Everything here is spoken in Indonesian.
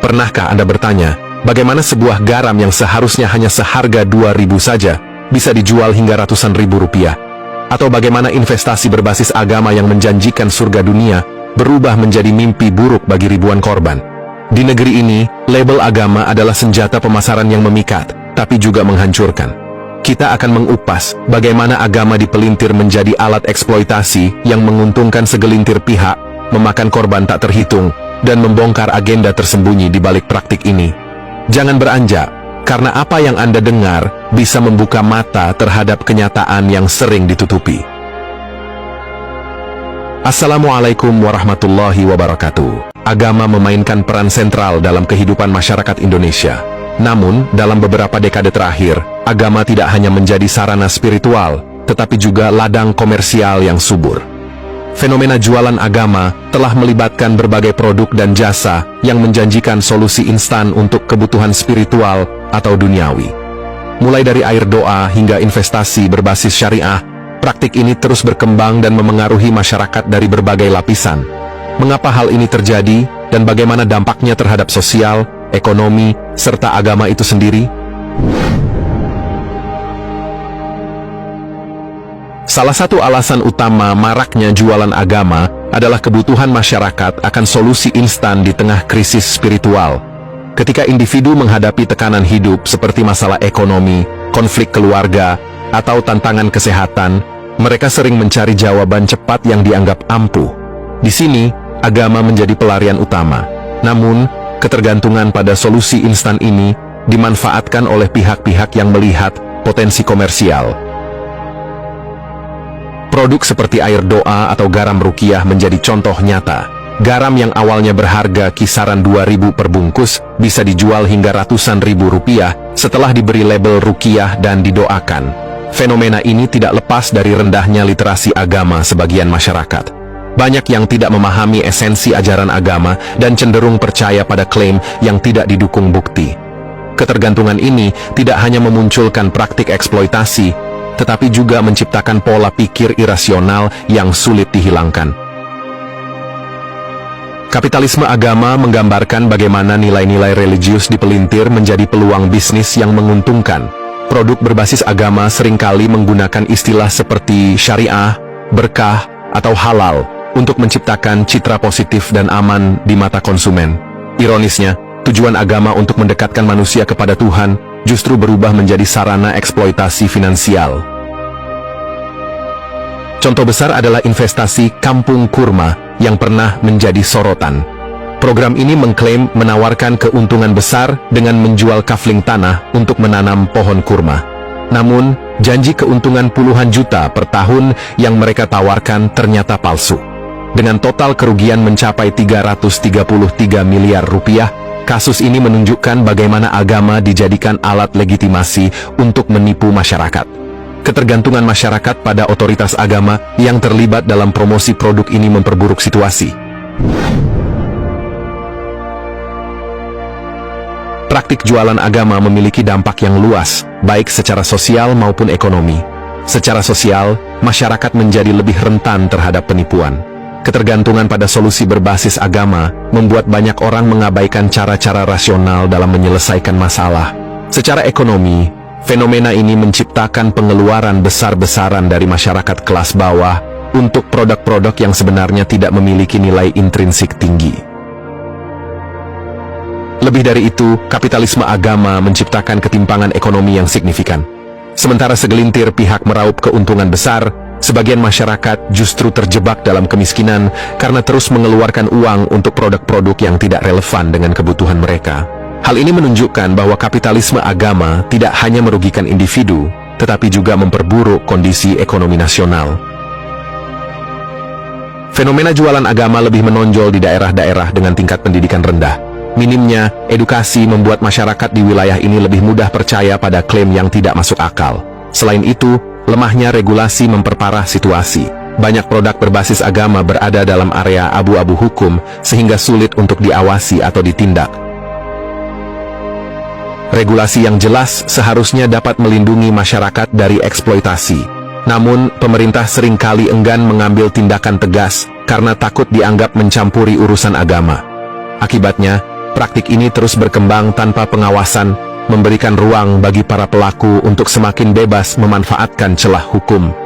Pernahkah Anda bertanya, bagaimana sebuah garam yang seharusnya hanya seharga 2.000 saja bisa dijual hingga ratusan ribu rupiah? Atau bagaimana investasi berbasis agama yang menjanjikan surga dunia berubah menjadi mimpi buruk bagi ribuan korban? Di negeri ini, label agama adalah senjata pemasaran yang memikat, tapi juga menghancurkan. Kita akan mengupas bagaimana agama dipelintir menjadi alat eksploitasi yang menguntungkan segelintir pihak, memakan korban tak terhitung, dan membongkar agenda tersembunyi di balik praktik ini. Jangan beranjak, karena apa yang Anda dengar bisa membuka mata terhadap kenyataan yang sering ditutupi. Assalamualaikum warahmatullahi wabarakatuh. Agama memainkan peran sentral dalam kehidupan masyarakat Indonesia. Namun, dalam beberapa dekade terakhir, agama tidak hanya menjadi sarana spiritual, tetapi juga ladang komersial yang subur. Fenomena jualan agama telah melibatkan berbagai produk dan jasa yang menjanjikan solusi instan untuk kebutuhan spiritual atau duniawi. Mulai dari air doa hingga investasi berbasis syariah, praktik ini terus berkembang dan memengaruhi masyarakat dari berbagai lapisan. Mengapa hal ini terjadi dan bagaimana dampaknya terhadap sosial, ekonomi, serta agama itu sendiri? Salah satu alasan utama maraknya jualan agama adalah kebutuhan masyarakat akan solusi instan di tengah krisis spiritual. Ketika individu menghadapi tekanan hidup seperti masalah ekonomi, konflik keluarga, atau tantangan kesehatan, mereka sering mencari jawaban cepat yang dianggap ampuh. Di sini, agama menjadi pelarian utama. Namun, ketergantungan pada solusi instan ini dimanfaatkan oleh pihak-pihak yang melihat potensi komersial. Produk seperti air doa atau garam ruqyah menjadi contoh nyata. Garam yang awalnya berharga kisaran 2.000 per bungkus bisa dijual hingga ratusan ribu rupiah setelah diberi label ruqyah dan didoakan. Fenomena ini tidak lepas dari rendahnya literasi agama sebagian masyarakat. Banyak yang tidak memahami esensi ajaran agama dan cenderung percaya pada klaim yang tidak didukung bukti. Ketergantungan ini tidak hanya memunculkan praktik eksploitasi, tetapi juga menciptakan pola pikir irasional yang sulit dihilangkan. Kapitalisme agama menggambarkan bagaimana nilai-nilai religius dipelintir menjadi peluang bisnis yang menguntungkan. Produk berbasis agama seringkali menggunakan istilah seperti syariah, berkah, atau halal untuk menciptakan citra positif dan aman di mata konsumen. Ironisnya, tujuan agama untuk mendekatkan manusia kepada Tuhan justru berubah menjadi sarana eksploitasi finansial. Contoh besar adalah investasi Kampung Kurma yang pernah menjadi sorotan. Program ini mengklaim menawarkan keuntungan besar dengan menjual kafling tanah untuk menanam pohon kurma. Namun, janji keuntungan puluhan juta per tahun yang mereka tawarkan ternyata palsu. Dengan total kerugian mencapai 333 miliar rupiah, kasus ini menunjukkan bagaimana agama dijadikan alat legitimasi untuk menipu masyarakat. Ketergantungan masyarakat pada otoritas agama yang terlibat dalam promosi produk ini memperburuk situasi. Praktik jualan agama memiliki dampak yang luas, baik secara sosial maupun ekonomi. Secara sosial, masyarakat menjadi lebih rentan terhadap penipuan. Ketergantungan pada solusi berbasis agama membuat banyak orang mengabaikan cara-cara rasional dalam menyelesaikan masalah. Secara ekonomi, fenomena ini menciptakan pengeluaran besar-besaran dari masyarakat kelas bawah untuk produk-produk yang sebenarnya tidak memiliki nilai intrinsik tinggi. Lebih dari itu, kapitalisme agama menciptakan ketimpangan ekonomi yang signifikan. Sementara segelintir pihak meraup keuntungan besar, sebagian masyarakat justru terjebak dalam kemiskinan karena terus mengeluarkan uang untuk produk-produk yang tidak relevan dengan kebutuhan mereka. Hal ini menunjukkan bahwa kapitalisme agama tidak hanya merugikan individu, tetapi juga memperburuk kondisi ekonomi nasional. Fenomena jualan agama lebih menonjol di daerah-daerah dengan tingkat pendidikan rendah. Minimnya edukasi membuat masyarakat di wilayah ini lebih mudah percaya pada klaim yang tidak masuk akal. Selain itu, lemahnya regulasi memperparah situasi. Banyak produk berbasis agama berada dalam area abu-abu hukum sehingga sulit untuk diawasi atau ditindak. Regulasi yang jelas seharusnya dapat melindungi masyarakat dari eksploitasi. Namun, pemerintah seringkali enggan mengambil tindakan tegas karena takut dianggap mencampuri urusan agama. Akibatnya, praktik ini terus berkembang tanpa pengawasan, memberikan ruang bagi para pelaku untuk semakin bebas memanfaatkan celah hukum.